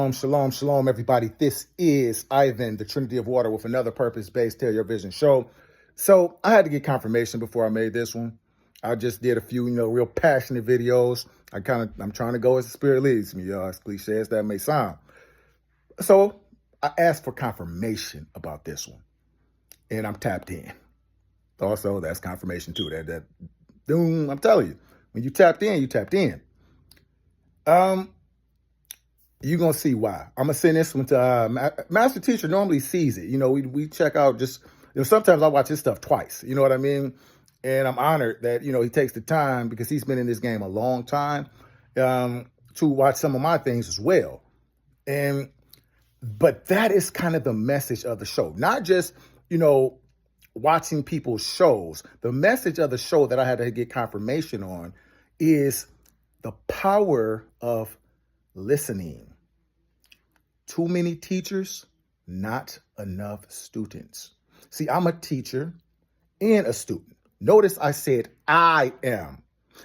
Shalom, shalom, everybody. This is Ivan, the Trinity of Water, with another purpose-based Tell Your Vision show. So I had to get confirmation before I made this one. I just did a few, real passionate videos. I'm trying to go as the Spirit leads me, as cliche as that may sound. So I asked for confirmation about this one, and I'm tapped in. Also, that's confirmation too. I'm telling you, when you tapped in, you tapped in. You're going to see why. I'm going to send this one to Master Teacher normally sees it. We check out sometimes I watch his stuff twice. You know what I mean? And I'm honored that, he takes the time because he's been in this game a long time to watch some of my things as well. But that is kind of the message of the show. Not just, watching people's shows. The message of the show that I had to get confirmation on is the power of listening. Too many teachers, not enough students. See, I'm a teacher and a student. Notice I said I am,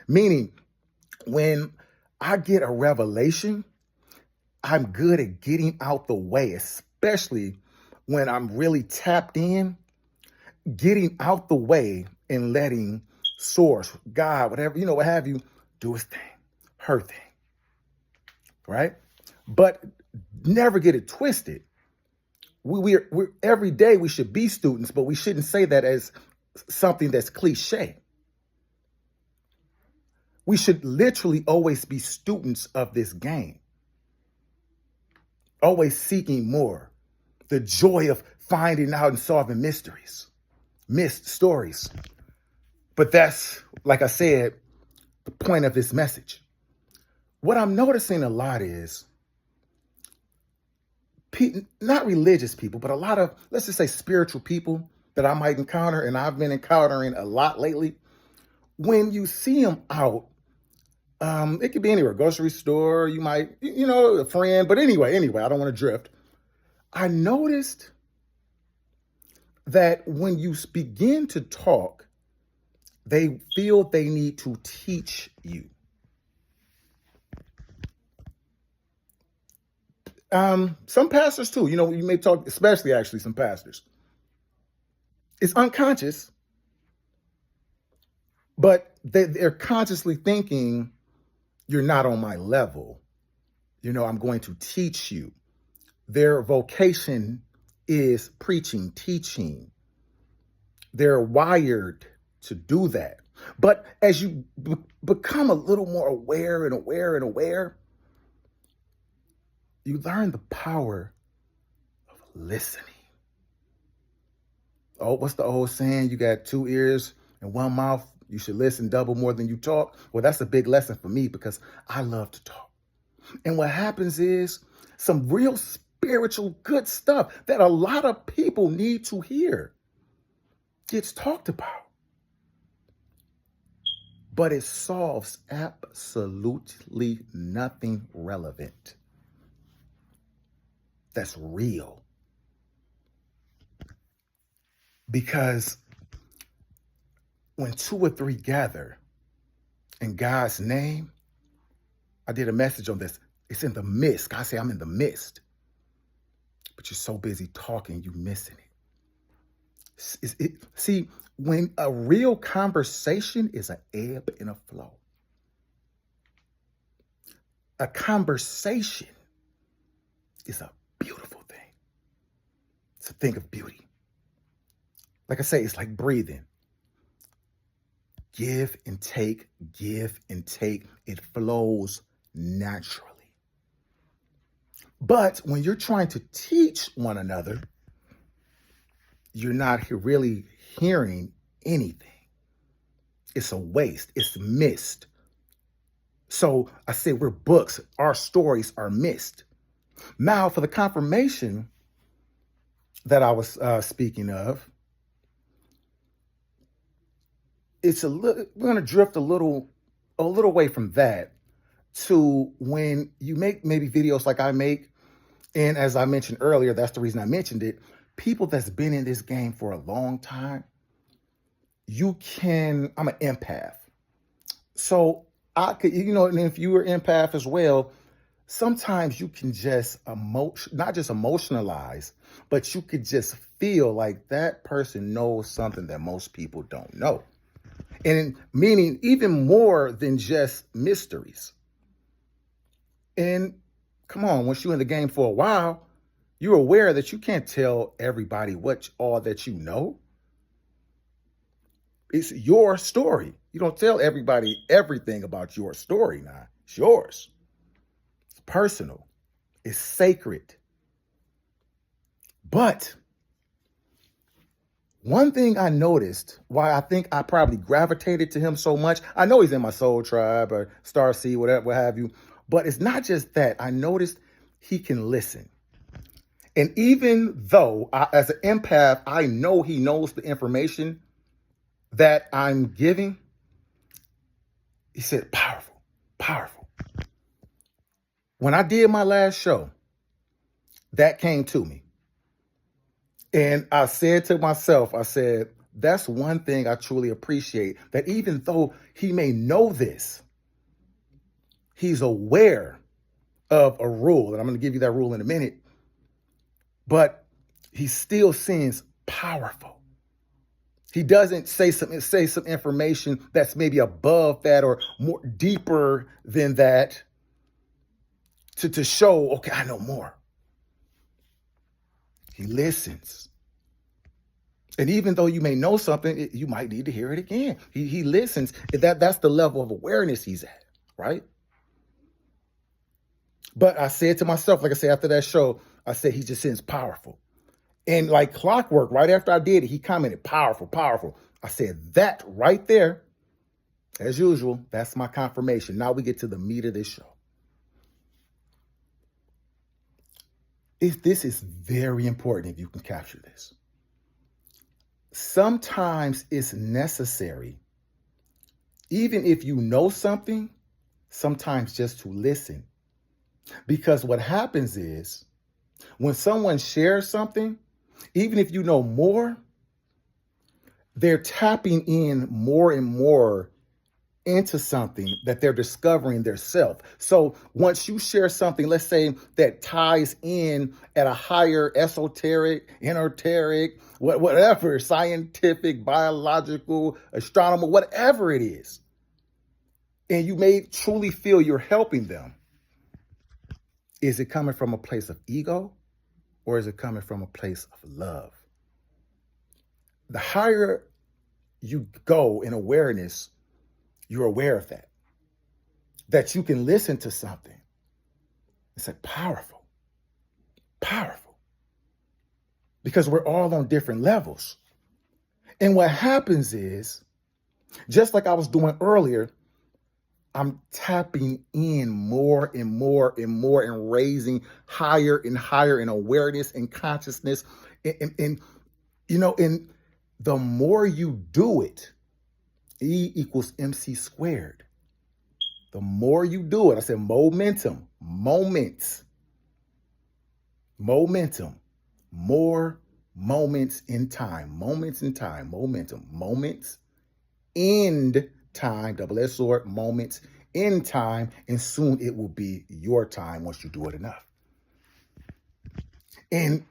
meaning when I get a revelation, I'm good at getting out the way, especially when I'm really tapped in, getting out the way and letting Source, God, whatever, what have you, do his thing, her thing, right? But never get it twisted. We're every day we should be students, but we shouldn't say that as something that's cliche. We should literally always be students of this game. Always seeking more. The joy of finding out and solving mysteries, missed stories. But that's, like I said, the point of this message. What I'm noticing a lot is not religious people, but a lot of, let's just say, spiritual people that I might encounter, and I've been encountering a lot lately. When you see them out, it could be anywhere, grocery store, you might, a friend, but anyway, I don't want to drift. I noticed that when you begin to talk, they feel they need to teach you. Some pastors too, you may talk, especially actually some pastors. It's unconscious, but they're consciously thinking, you're not on my level. I'm going to teach you. Their vocation is preaching, teaching. They're wired to do that. But as you become a little more aware, you learn the power of listening. Oh, what's the old saying? You got 2 ears and 1 mouth. You should listen double more than you talk. Well, that's a big lesson for me because I love to talk. And what happens is some real spiritual good stuff that a lot of people need to hear gets talked about. But it solves absolutely nothing relevant. That's real. Because when 2 or 3 gather in God's name, I did a message on this. It's in the midst. God say, I'm in the midst. But you're so busy talking, you're missing it. See, when a real conversation is an ebb and a flow. A conversation is a beautiful thing. It's a thing of beauty. Like I say, it's like breathing. Give and take, give and take. It flows naturally. But when you're trying to teach one another, you're not really hearing anything. It's a waste. It's missed. So I said we're books. Our stories are missed. Now, for the confirmation that I was speaking of, we're going to drift a little away from that to when you make maybe videos like I make. And as I mentioned earlier, that's the reason I mentioned it. People that's been in this game for a long time, I'm an empath. So I could, and if you were empath as well, sometimes you can just not just emotionalize, but you could just feel like that person knows something that most people don't know. And meaning even more than just mysteries. And come on, once you're in the game for a while, you're aware that you can't tell everybody all that you know. It's your story. You don't tell everybody everything about your story now. It's yours. It's personal. It's sacred. But one thing I noticed, why I think I probably gravitated to him so much, I know he's in my soul tribe or Star Seed, whatever, what have you, but it's not just that. I noticed he can listen. And even though, as an empath, I know he knows the information that I'm giving, he said, powerful, powerful. When I did my last show, that came to me. And I said to myself, I said, that's one thing I truly appreciate, that even though he may know this, he's aware of a rule. And I'm going to give you that rule in a minute. But he still seems powerful. He doesn't say some information that's maybe above that or more deeper than that to show, okay, I know more. He listens. And even though you may know something, you might need to hear it again. He listens. That's the level of awareness he's at, right? But I said to myself, like I said, after that show, I said, he just seems powerful. And like clockwork, right after I did it, he commented, powerful, powerful. I said, that right there, as usual, that's my confirmation. Now we get to the meat of this show. This is very important if you can capture this. Sometimes it's necessary, even if you know something, sometimes just to listen. Because what happens is, when someone shares something, even if you know more, they're tapping in more and more into something that they're discovering themselves. So once you share something, let's say that ties in at a higher esoteric, esoteric, whatever, scientific, biological, astronomical, whatever it is, and you may truly feel you're helping them, is it coming from a place of ego or is it coming from a place of love? The higher you go in awareness, you're aware of that you can listen to something and say, powerful, powerful, because we're all on different levels. And what happens is, just like I was doing earlier, I'm tapping in more and more and more and raising higher and higher in awareness and consciousness. And the more you do it, E equals MC squared. The more you do it, I said momentum, moments, momentum, more moments in time, momentum, moments, end time, double S sword, moments in time, and soon it will be your time once you do it enough. And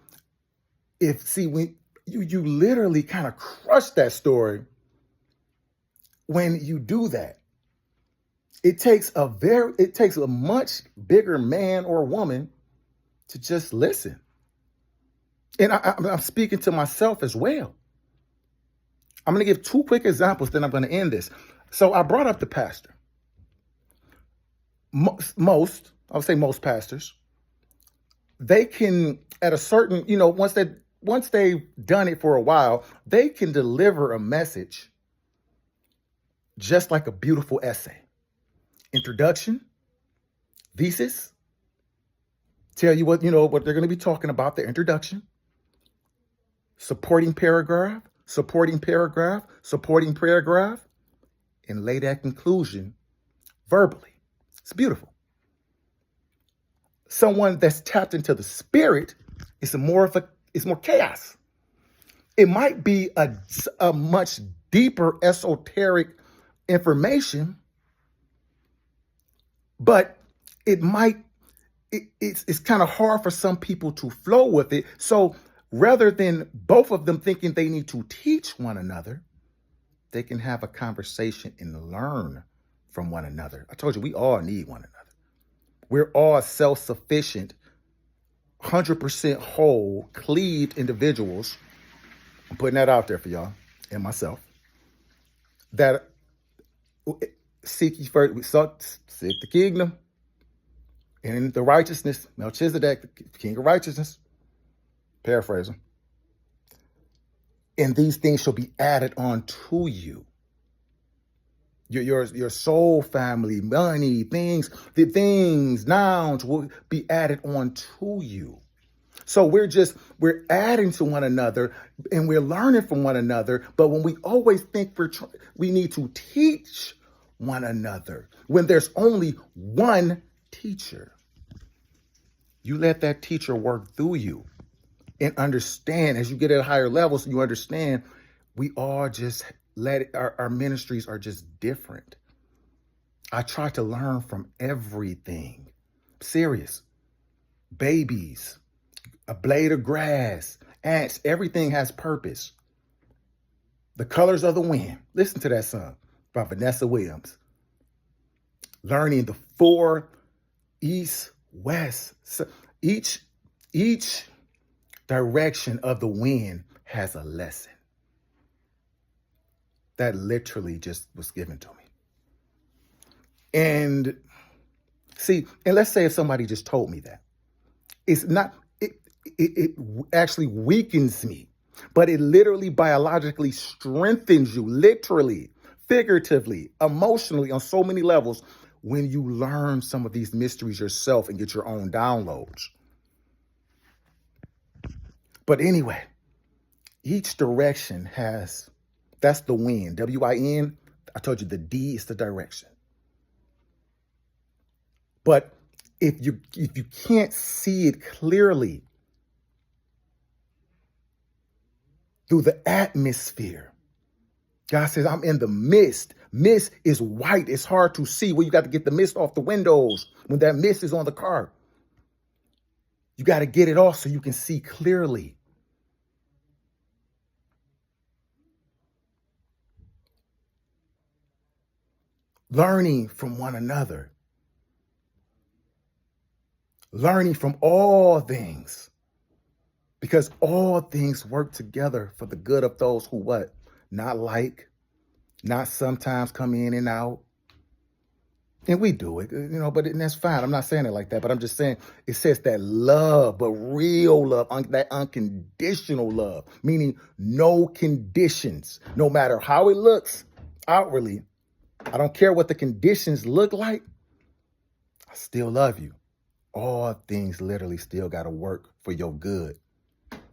when you literally kind of crush that story. When you do that, it takes a much bigger man or woman to just listen. And I'm speaking to myself as well. I'm going to give two quick examples, then I'm going to end this. So I brought up the pastor. Most pastors, they can, at a certain, once they've done it for a while, they can deliver a message just like a beautiful essay. Introduction, thesis, tell you what they're going to be talking about, the introduction, supporting paragraph, and lay that conclusion verbally. It's beautiful. Someone that's tapped into the spirit, it's more chaos. It might be a much deeper esoteric information, but it might it's kind of hard for some people to flow with it. So rather than both of them thinking they need to teach one another, they can have a conversation and learn from one another. I told you, we all need one another. We're all self-sufficient, 100% whole, cleaved individuals. I'm putting that out there for y'all and myself. That seek ye first, seek the kingdom and the righteousness. Melchizedek, the king of righteousness. Paraphrasing. And these things shall be added on to you. Your soul, family, money, the things, nouns will be added on to you. So we're adding to one another and we're learning from one another. But when we always think we need to teach one another, when there's only one teacher, you let that teacher work through you and understand as you get at higher levels, you understand we all just our ministries are just different. I try to learn from everything. Serious. Babies, a blade of grass, ants, everything has purpose. The Colors of the Wind. Listen to that song by Vanessa Williams. Learning the 4 east, west. So each direction of the wind has a lesson. That literally just was given to me. And see, and let's say if somebody just told me that, it's not, it actually weakens me, but it literally biologically strengthens you, literally, figuratively, emotionally, on so many levels when you learn some of these mysteries yourself and get your own downloads. But anyway, each direction has, that's the wind, W-I-N. I told you the D is the direction. But if you can't see it clearly through the atmosphere, God says, I'm in the mist. Mist is white. It's hard to see. Well, you got to get the mist off the windows when that mist is on the car. You got to get it off so you can see clearly. Learning from one another. Learning from all things. Because all things work together for the good of those who what? Not sometimes come in and out. And we do it, but that's fine. I'm not saying it like that, but I'm just saying it says that love, but real love, that unconditional love, meaning no conditions, no matter how it looks outwardly. I don't care what the conditions look like. I still love you. All things literally still got to work for your good.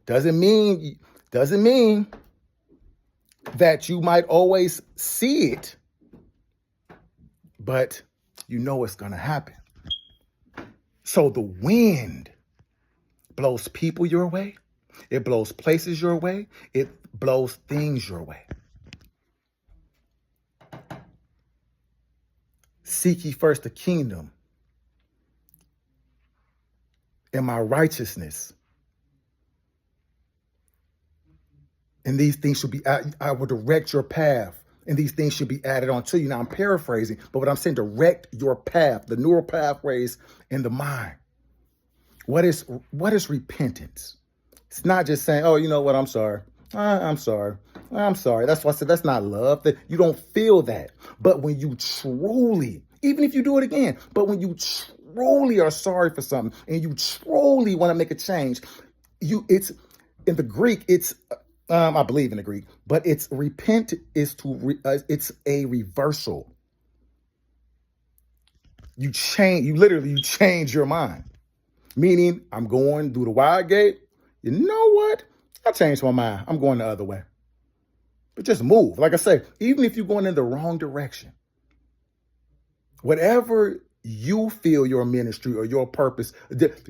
Doesn't mean that you might always see it, but you know it's going to happen. So the wind blows people your way. It blows places your way. It blows things your way. Seek ye first the kingdom and my righteousness. And these things should be, I will direct your path. And these things should be added on to you. Now I'm paraphrasing, but what I'm saying, direct your path, the neural pathways in the mind. What is repentance? It's not just saying, oh, you know what, I'm sorry. I'm sorry. That's why I said that's not love. That you don't feel that. But when you truly, even if you do it again, but when you truly are sorry for something and you truly want to make a change, it's in the Greek, it's I believe in the Greek, but it's repent is it's a reversal. You change your mind. Meaning, I'm going through the wide gate. You know what? I changed my mind. I'm going the other way. But just move. Like I say, even if you're going in the wrong direction, whatever you feel your ministry or your purpose,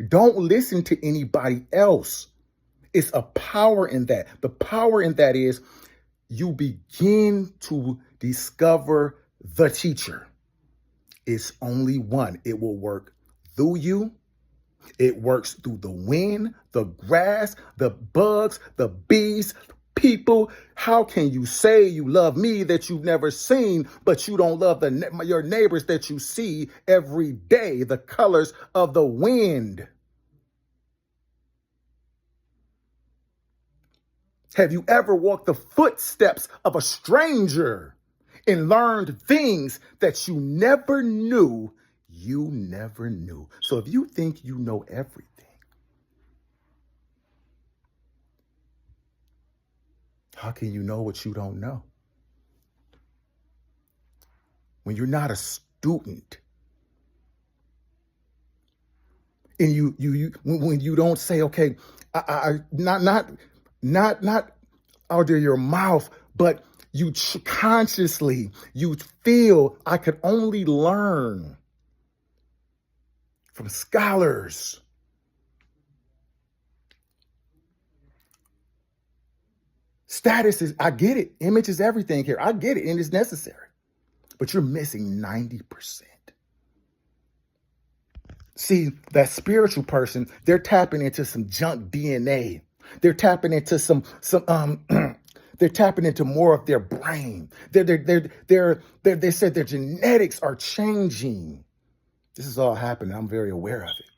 don't listen to anybody else. It's a power in that. The power in that is you begin to discover the teacher. It's only one. It will work through you It works through the wind, the grass, the bugs, the bees, people. How can you say you love me that you've never seen, but you don't love your neighbors that you see every day? The colors of the wind. Have you ever walked the footsteps of a stranger and learned things that you never knew? You never knew. So if you think you know everything, how can you know what you don't know? When you're not a student, and when you don't say, okay, not out of your mouth, but you consciously, you feel I could only learn from scholars. Status is, I get it. Image is everything here. I get it, and it's necessary. But you're missing 90%. See, that spiritual person, they're tapping into some junk DNA. They're tapping into they're tapping into more of their brain. They said their genetics are changing. This is all happening. I'm very aware of it.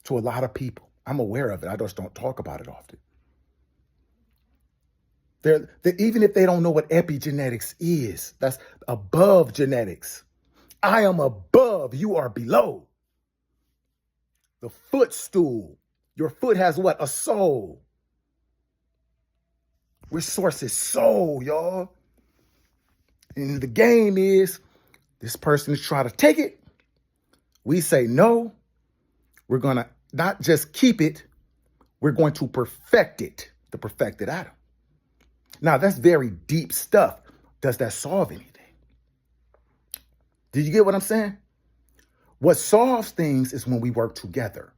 To a lot of people, I'm aware of it. I just don't talk about it often. Even if they don't know what epigenetics is, that's above genetics. I am above, you are below. The footstool. Your foot has what? A soul. Which source is soul, y'all? And the game is, this person is trying to take it. We say no. We're going to not just keep it, we're going to perfect it, the perfected Adam. Now, that's very deep stuff. Does that solve anything? Did you get what I'm saying? What solves things is when we work together.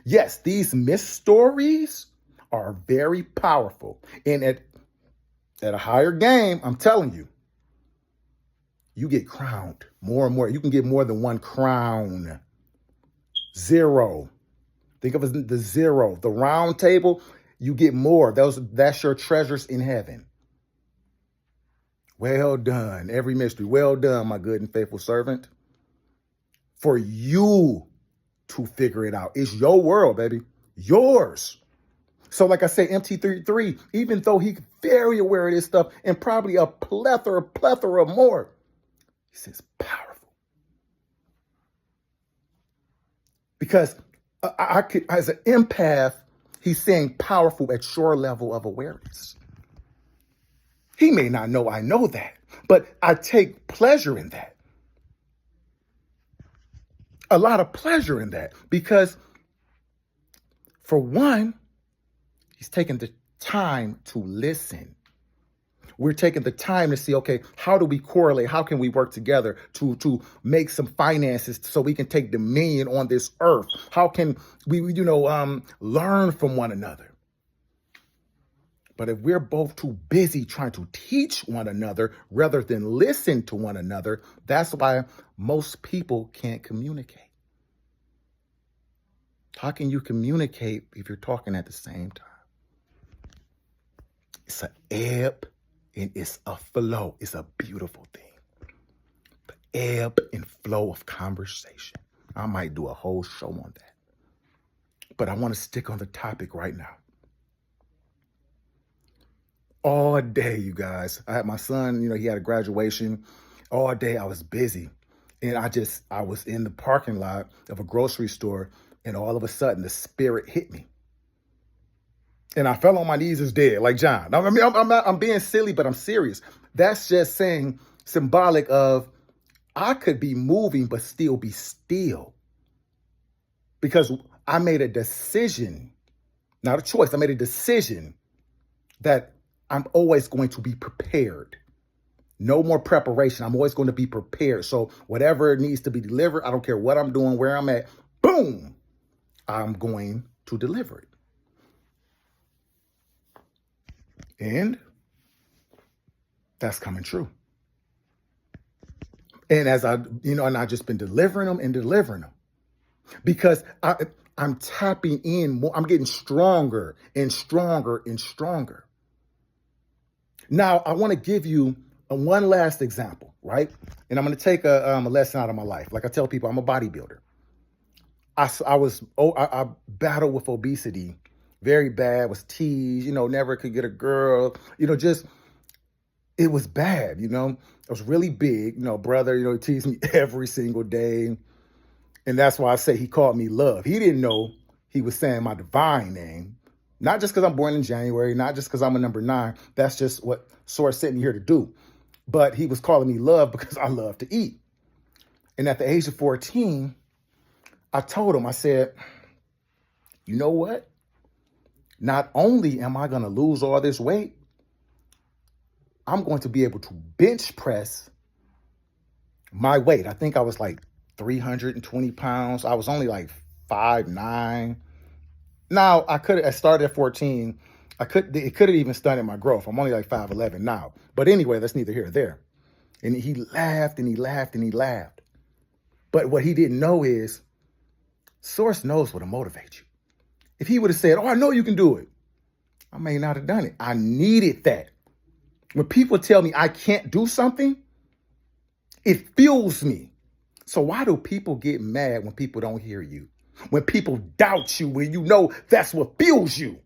Yes, these myth stories are very powerful. And at a higher game, I'm telling you, you get crowned more and more. You can get more than one crown. 0. Think of it as the 0. The round table, you get more. That's your treasures in heaven. Well done. Every mystery. Well done, my good and faithful servant. For you to figure it out. It's your world, baby. Yours. So like I say, MT33, even though he's very aware of this stuff and probably a plethora more, he says powerful. Because I could, as an empath, he's saying powerful at your level of awareness. He may not know I know that, but I take pleasure in that. A lot of pleasure in that because, for one, he's taking the time to listen. We're taking the time to see, okay, how do we correlate? How can we work together to make some finances so we can take dominion on this earth? How can we learn from one another? But if we're both too busy trying to teach one another rather than listen to one another, that's why most people can't communicate. How can you communicate if you're talking at the same time? It's an ebb and it's a flow. It's a beautiful thing. The ebb and flow of conversation. I might do a whole show on that. But I want to stick on the topic right now. All day, you guys. I had my son, he had a graduation. All day I was busy. And I was in the parking lot of a grocery store, and all of a sudden the spirit hit me. And I fell on my knees as dead, like John. I mean, I'm being silly, but I'm serious. That's just saying symbolic of I could be moving, but still be still. Because I made a decision, not a choice. I made a decision that I'm always going to be prepared. No more preparation. I'm always going to be prepared. So whatever needs to be delivered, I don't care what I'm doing, where I'm at, boom, I'm going to deliver it. And that's coming true. And as and I've just been delivering them. because I'm tapping in more. I'm getting stronger and stronger and stronger. Now, I want to give you one last example, right? And I'm going to take a lesson out of my life. Like I tell people, I'm a bodybuilder. I battled with obesity very bad, was teased, never could get a girl, just, it was bad, I was really big, brother, he teased me every single day. And that's why I say he called me love. He didn't know he was saying my divine name, not just because I'm born in January, not just because I'm a number 9. That's just what Source sent me here to do. But he was calling me love because I love to eat. And at the age of 14, I told him, I said, you know what? Not only am I going to lose all this weight, I'm going to be able to bench press my weight. I think I was like 320 pounds. I was only like 5'9". Now, I started at 14. It could have even stunted my growth. I'm only like 5'11" now. But anyway, that's neither here nor there. And he laughed and he laughed and he laughed. But what he didn't know is Source knows what'll motivate you. If he would have said, oh, I know you can do it, I may not have done it. I needed that. When people tell me I can't do something, it fuels me. So why do people get mad when people don't hear you? When people doubt you, when you know that's what fuels you?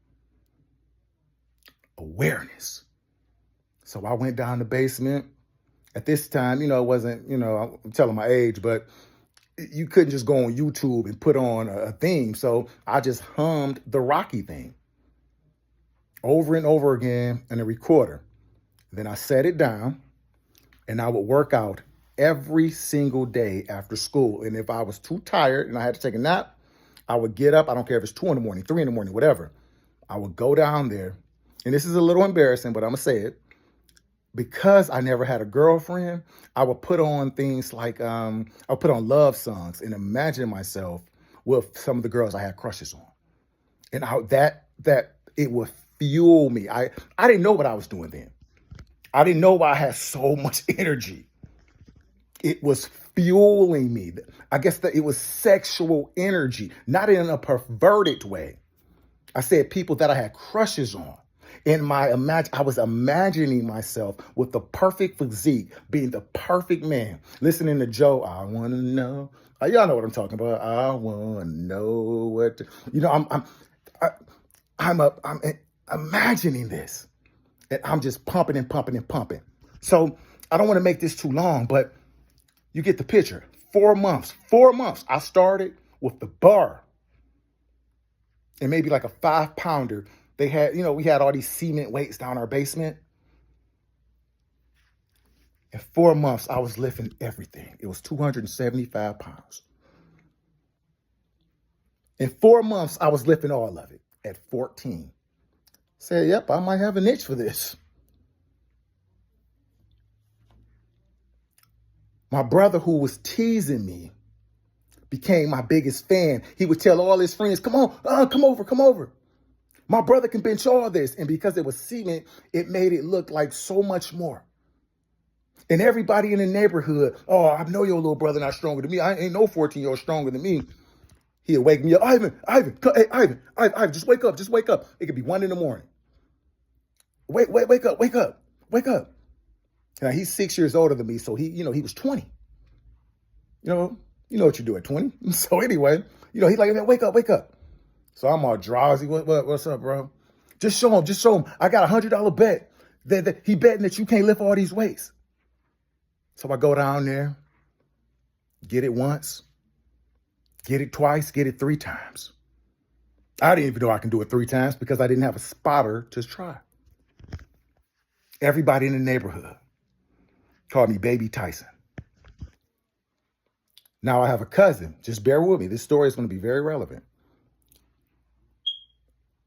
Awareness. So I went down the basement. At this time, it wasn't, I'm telling my age, but you couldn't just go on YouTube and put on a theme. So I just hummed the Rocky theme over and over again in a recorder. Then I set it down and I would work out every single day after school. And if I was too tired and I had to take a nap, I would get up. I don't care if it's 2 in the morning, 3 in the morning, whatever. I would go down there. And this is a little embarrassing, but I'm going to say it. Because I never had a girlfriend, I would put on things like, I would put on love songs and imagine myself with some of the girls I had crushes on. And that it would fuel me. I didn't know what I was doing then. I didn't know why I had so much energy. It was fueling me. I guess that it was sexual energy, not in a perverted way. I said people that I had crushes on. I was imagining myself with the perfect physique, being the perfect man. Listening to Joe, I want to know. Y'all know what I'm talking about. I want to know what. I'm imagining this, and I'm just pumping and pumping and pumping. So I don't want to make this too long, but you get the picture. 4 months. I started with the bar and maybe like a 5-pounder. They had, we had all these cement weights down our basement. In 4 months, I was lifting everything. It was 275 pounds. In 4 months, I was lifting all of it at 14. Said, yep, I might have an itch for this. My brother, who was teasing me, became my biggest fan. He would tell all his friends, come on, come over. My brother can bench all this. And because it was cement, it made it look like so much more. And everybody in the neighborhood, oh, I know your little brother not stronger than me. I ain't no 14-year-old stronger than me. He'd wake me up. Ivan, just wake up. It could be 1 in the morning. Wake up. Now, he's 6 years older than me, so he was 20. You know what you do at 20. So anyway, he's like, wake up. So I'm all drowsy. What's up, bro? Just show him. I got $100 bet that he betting that you can't lift all these weights. So I go down there, get it once, get it twice, get it 3 times. I didn't even know I can do it 3 times because I didn't have a spotter to try. Everybody in the neighborhood called me Baby Tyson. Now I have a cousin. Just bear with me. This story is going to be very relevant.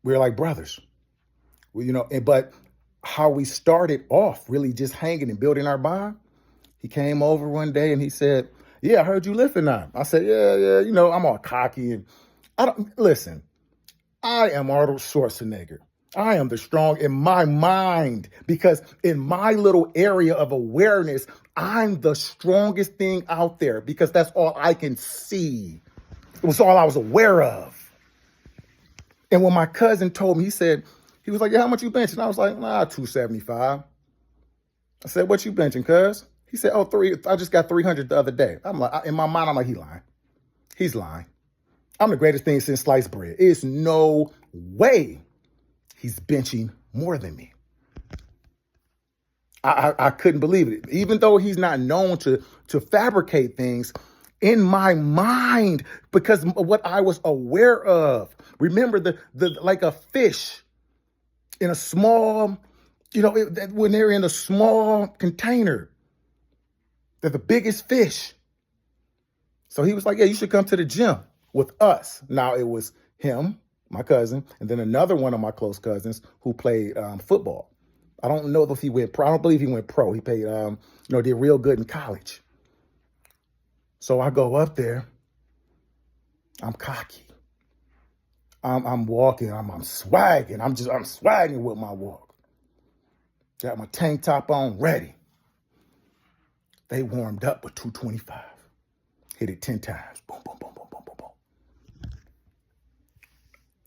We're like brothers, but how we started off really just hanging and building our bond. He came over one day and he said, yeah, I heard you lifting now. I said, yeah, I'm all cocky and listen, I am Arnold Schwarzenegger. I am the strong in my mind because in my little area of awareness, I'm the strongest thing out there because that's all I can see. It was all I was aware of. And when my cousin told me, he was like, yeah, how much you benching? I was like, 275. I said, what you benching, cuz? He said, I just got 300 the other day. I'm like, in my mind, I'm like, he lying. He's lying. I'm the greatest thing since sliced bread. It's no way he's benching more than me. I couldn't believe it. Even though he's not known to fabricate things, in my mind, because of what I was aware of. Remember the like a fish in a small, when they're in a small container, they're the biggest fish. So he was like, yeah, you should come to the gym with us. Now it was him, my cousin, and then another one of my close cousins who played football. I don't know if he went pro. I don't believe he went pro. He played, did real good in college. So I go up there. I'm cocky. I'm walking. I'm swagging. I'm swagging with my walk. Got my tank top on, ready. They warmed up with 225. Hit it 10 times. Boom, boom, boom, boom, boom, boom,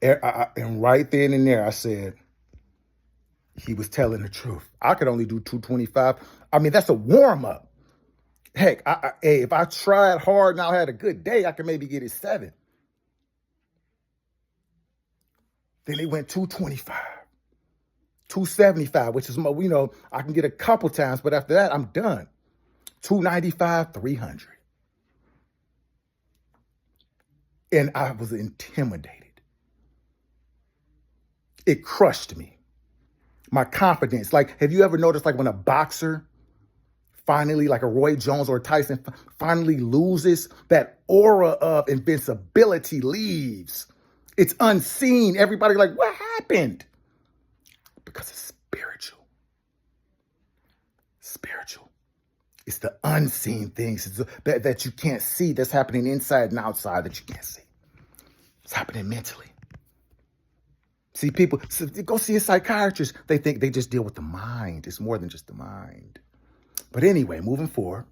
boom. And right then and there, I said, he was telling the truth. I could only do 225. I mean, that's a warm up. Heck, if I tried hard and I had a good day, I could maybe get it 7. Then it went 225, 275, which is, I can get a couple times, but after that, I'm done. 295, 300. And I was intimidated. It crushed me. My confidence. Like, have you ever noticed, like, when a boxer finally, like a Roy Jones or a Tyson, finally loses, that aura of invincibility leaves. It's unseen. Everybody like, what happened? Because it's spiritual. Spiritual. It's the unseen things that you can't see, that's happening inside and outside that you can't see. It's happening mentally. See, people, go see a psychiatrist. They think they just deal with the mind. It's more than just the mind. But anyway, moving forward.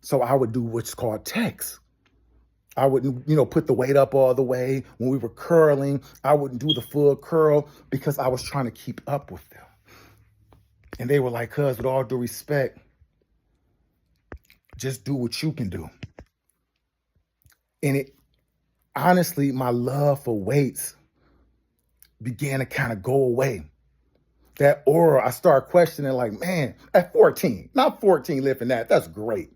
So I would do what's called text. I wouldn't, put the weight up all the way. When we were curling, I wouldn't do the full curl because I was trying to keep up with them. And they were like, cuz, with all due respect, just do what you can do. And honestly, my love for weights began to kind of go away. That aura, I started questioning, like, man, at 14, not 14 lifting that's great.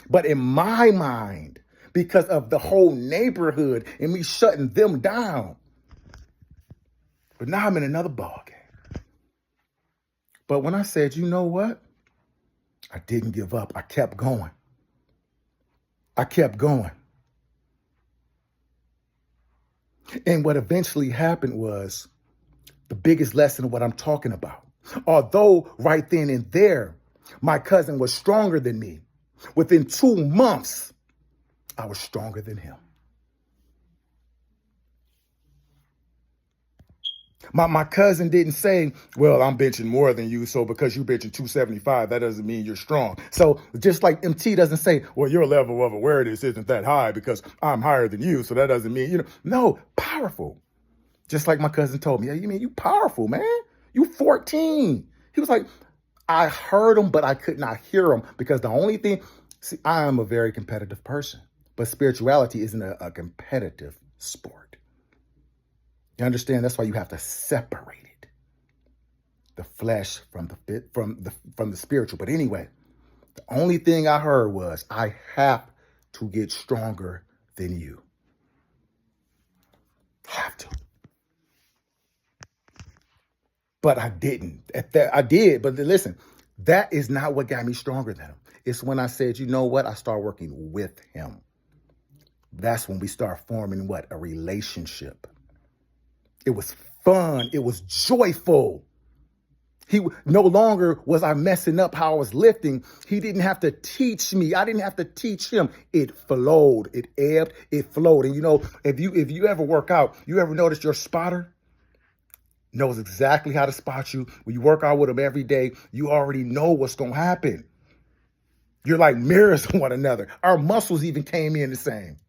But in my mind, because of the whole neighborhood and me shutting them down. But now I'm in another ballgame. But when I said, you know what? I didn't give up. I kept going. And what eventually happened was the biggest lesson of what I'm talking about. Although right then and there, my cousin was stronger than me. Within 2 months, I was stronger than him. My cousin didn't say, well, I'm benching more than you, so because you benching 275, that doesn't mean you're strong. So just like MT doesn't say, well, your level of awareness isn't that high because I'm higher than you, so that doesn't mean, no, powerful. Just like my cousin told me, yeah, you mean you powerful, man? You 14. He was like, I heard him, but I could not hear him because the only thing, I am a very competitive person, but spirituality isn't a competitive sport. You understand? That's why you have to separate it. The flesh from the spiritual. But anyway, the only thing I heard was, I have to get stronger than you. Have to. But I didn't. I did. But listen, that is not what got me stronger than him. It's when I said, you know what? I started working with him. That's when we start forming what? A relationship. It was fun. It was joyful. He no longer was I messing up how I was lifting. He didn't have to teach me. I didn't have to teach him. It flowed. It ebbed. It flowed. And if you ever work out, you ever notice your spotter knows exactly how to spot you. When you work out with him every day, you already know what's going to happen. You're like mirrors to one another. Our muscles even came in the same.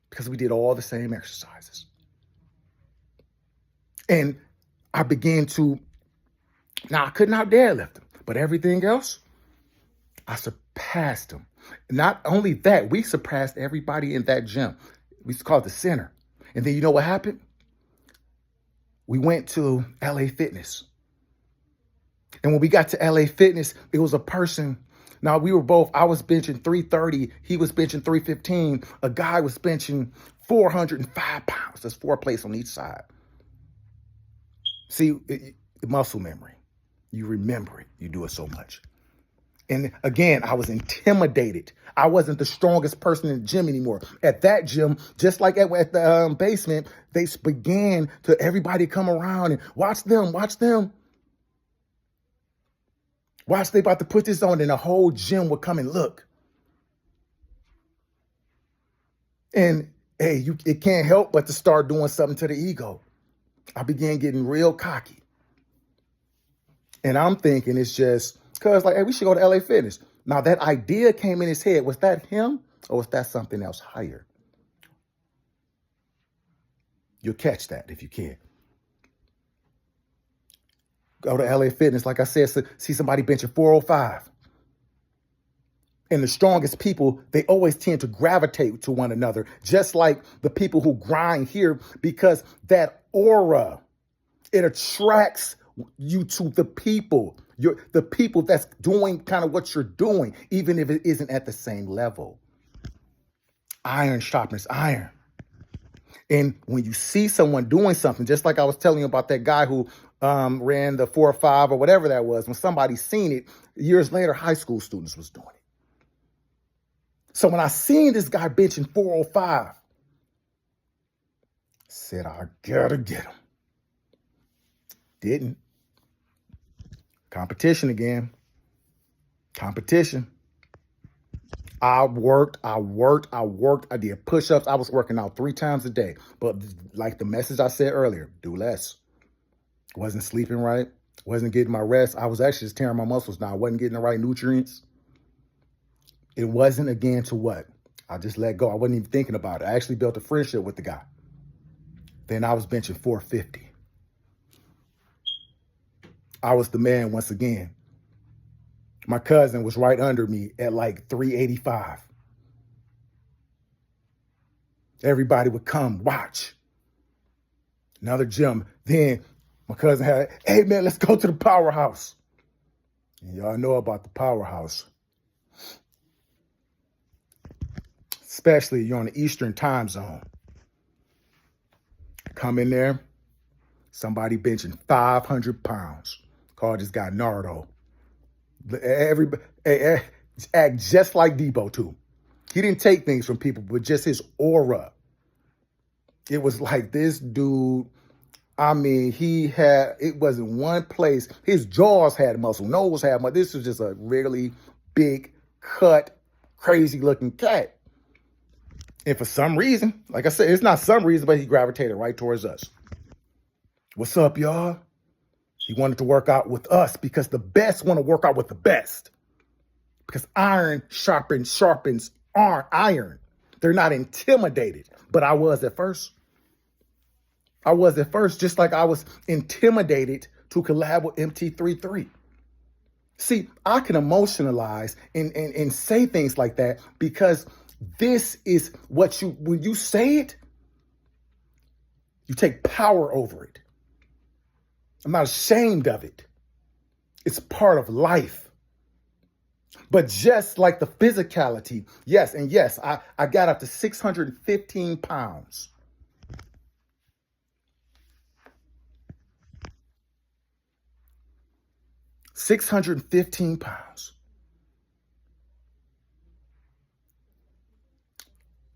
because we did all the same exercises. And I began to, now I could not deadlift them, but everything else, I surpassed them. Not only that, we surpassed everybody in that gym. We used to call it the center. And then you know what happened? We went to LA Fitness. And when we got to LA Fitness, it was a person. Now we were both, I was benching 330. He was benching 315. A guy was benching 405 pounds. That's 4 plates on each side. See, muscle memory. You remember it. You do it so much. And again, I was intimidated. I wasn't the strongest person in the gym anymore. At that gym, just like at the basement, they began to everybody come around and watch them. Watch, they about to put this on, and the whole gym would come and look. And hey, it can't help but to start doing something to the ego. I began getting real cocky. And I'm thinking it's just, because like, hey, we should go to LA Fitness. Now that idea came in his head. Was that him or was that something else higher? You'll catch that if you can. Go to LA Fitness, like I said, see somebody benching 405. And the strongest people, they always tend to gravitate to one another, just like the people who grind here, because that aura, it attracts you to the people. The people that's doing kind of what you're doing, even if it isn't at the same level. Iron sharpens iron. And when you see someone doing something, just like I was telling you about that guy who ran the 4 or 5 or whatever that was, when somebody seen it, years later, high school students was doing it. So when I seen this guy benching 405, I said, I gotta get him. Didn't. Competition again. Competition. I worked. I did push-ups. I was working out 3 times a day. But like the message I said earlier, do less. Wasn't sleeping right. Wasn't getting my rest. I was actually just tearing my muscles down. I wasn't getting the right nutrients. It wasn't, again, to what? I just let go. I wasn't even thinking about it. I actually built a friendship with the guy. Then I was benching 450. I was the man once again. My cousin was right under me at like 385. Everybody would come watch. Another gym. Then my cousin had, hey man, let's go to the powerhouse. And y'all know about the powerhouse. Especially you're on the Eastern time zone. Come in there, somebody benching 500 pounds. Call this guy Nardo. Everybody act just like Debo too. He didn't take things from people, but just his aura. It was like this dude, I mean, it wasn't one place. His jaws had muscle, nose had muscle. This was just a really big, cut, crazy looking cat. And for some reason, like I said, it's not some reason, but he gravitated right towards us. What's up, y'all? He wanted to work out with us because the best want to work out with the best. Because iron sharpens iron. They're not intimidated. But I was at first. Just like I was intimidated to collab with MT33. See, I can emotionalize and say things like that because this is what when you say it, you take power over it. I'm not ashamed of it. It's part of life. But just like the physicality, yes, I got up to 615 pounds. $615.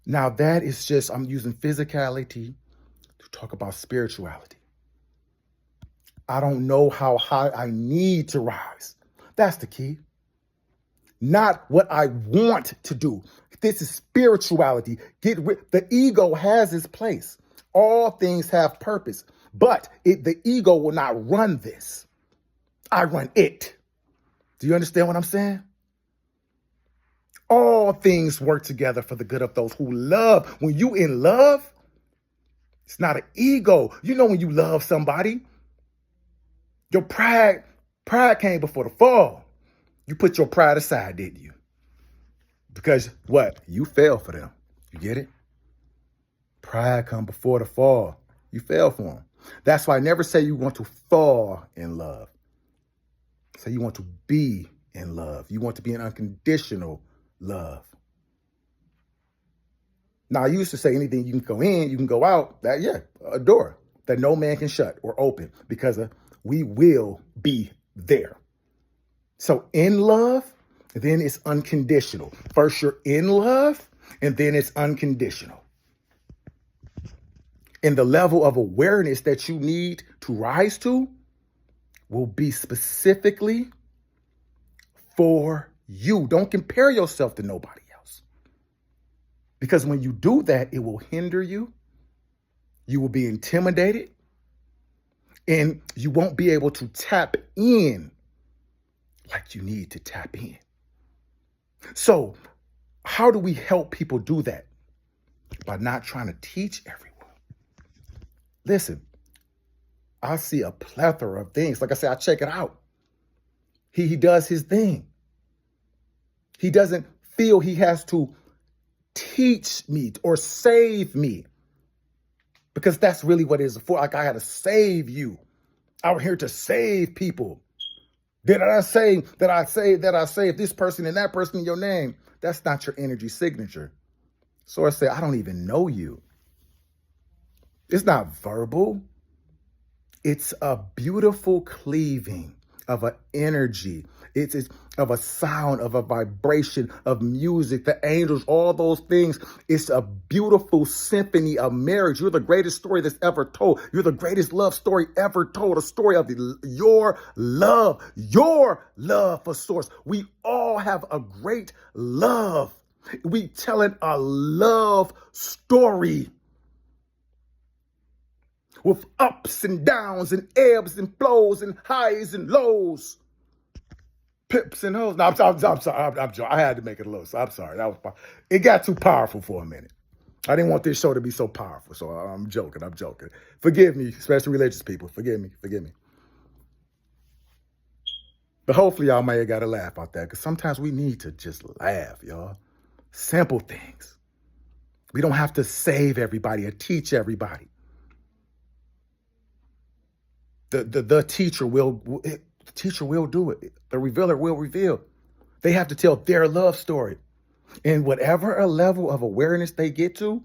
Now that is just, I'm using physicality to talk about spirituality. I don't know how high I need to rise. That's the key. Not what I want to do. This is spirituality. The ego has its place. All things have purpose, but the ego will not run this. I run it. Do you understand what I'm saying? All things work together for the good of those who love. When you in love, it's not an ego. You know when you love somebody, your pride came before the fall. You put your pride aside, didn't you? Because what? You fell for them. You get it? Pride come before the fall. You fell for them. That's why I never say you want to fall in love. Say you want to be in love. You want to be in unconditional love. Now, I used to say anything you can go in, you can go out. That, yeah, a door that no man can shut or open because we will be there. So in love, then it's unconditional. First, you're in love, and then it's unconditional. And the level of awareness that you need to rise to will be specifically for you. Don't compare yourself to nobody else. Because when you do that, it will hinder you. You will be intimidated. And you won't be able to tap in like you need to tap in. So how do we help people do that? By not trying to teach everyone. Listen, I see a plethora of things. Like I said, I check it out. He does his thing. He doesn't feel he has to teach me or save me. Because that's really what it is for. Like I had to save you. I'm here to save people. Did I say that I saved this person and that person in your name? That's not your energy signature. So I say, I don't even know you. It's not verbal. It's a beautiful cleaving of an energy. It's of a sound, of a vibration, of music, the angels, all those things. It's a beautiful symphony of marriage. You're the greatest story that's ever told. You're the greatest love story ever told. A story of your love for source. We all have a great love. We telling a love story. With ups and downs and ebbs and flows and highs and lows. Pips and hoes. No, I'm sorry. I'm sorry. I had to make it a little. I'm sorry. It got too powerful for a minute. I didn't want this show to be so powerful. So I'm joking. Forgive me, especially religious people. Forgive me. But hopefully y'all may have got a laugh out there. Because sometimes we need to just laugh, y'all. Simple things. We don't have to save everybody or teach everybody. The teacher will do it. The revealer will reveal. They have to tell their love story. And whatever a level of awareness they get to,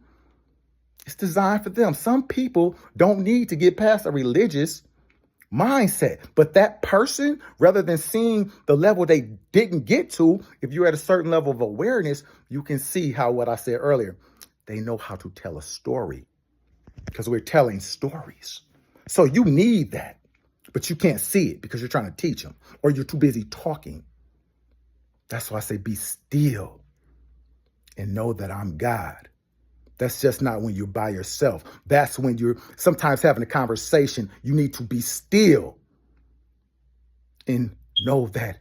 it's designed for them. Some people don't need to get past a religious mindset. But that person, rather than seeing the level they didn't get to, if you're at a certain level of awareness, you can see how what I said earlier, they know how to tell a story. Because we're telling stories. So you need that, but you can't see it because you're trying to teach them or you're too busy talking. That's why I say be still and know that I'm God. That's just not when you're by yourself. That's when you're sometimes having a conversation. You need to be still and know that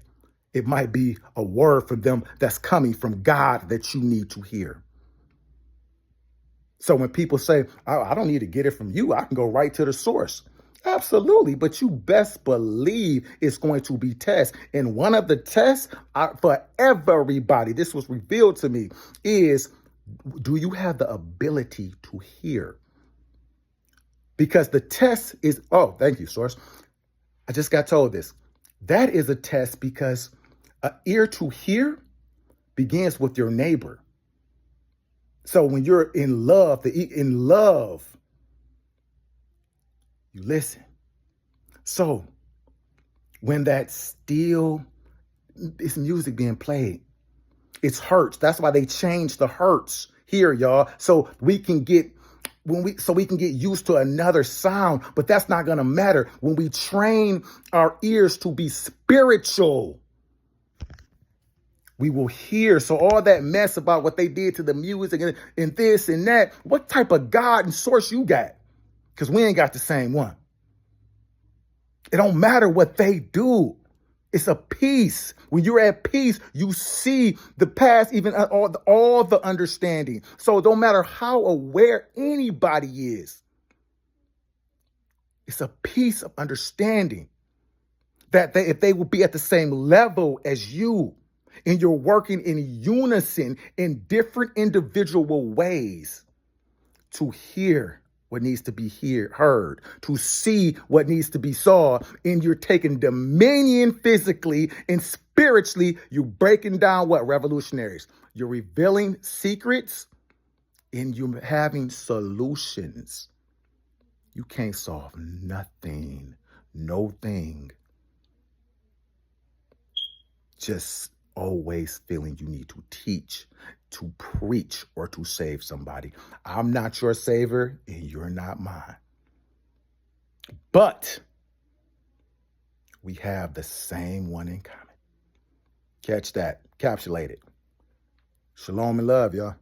it might be a word from them that's coming from God that you need to hear. So when people say, I don't need to get it from you, I can go right to the source. Absolutely. But you best believe it's going to be tests. And one of the tests for everybody, this was revealed to me, is do you have the ability to hear? Because the test is, oh, thank you, source. I just got told this. That is a test because an ear to hear begins with your neighbor. So when you're in love, you listen. So when that still, it's music being played, it's hertz. That's why they changed the hertz here, y'all. So we can get used to another sound, but that's not going to matter when we train our ears to be spiritual. We will hear. So all that mess about what they did to the music and this and that, what type of God and source you got? Because we ain't got the same one. It don't matter what they do. It's a peace. When you're at peace, you see the past, even all the understanding. So no matter how aware anybody is, it's a peace of understanding that if they will be at the same level as you, and you're working in unison in different individual ways to hear what needs to be heard, to see what needs to be saw, and you're taking dominion physically and spiritually. You're breaking down what? Revolutionaries. You're revealing secrets and you're having solutions. You can't solve nothing, no thing. Just always feeling you need to teach, to preach, or to save somebody. I'm not your savior and you're not mine. But we have the same one in common. Catch that. Capsulate it. Shalom and love, y'all.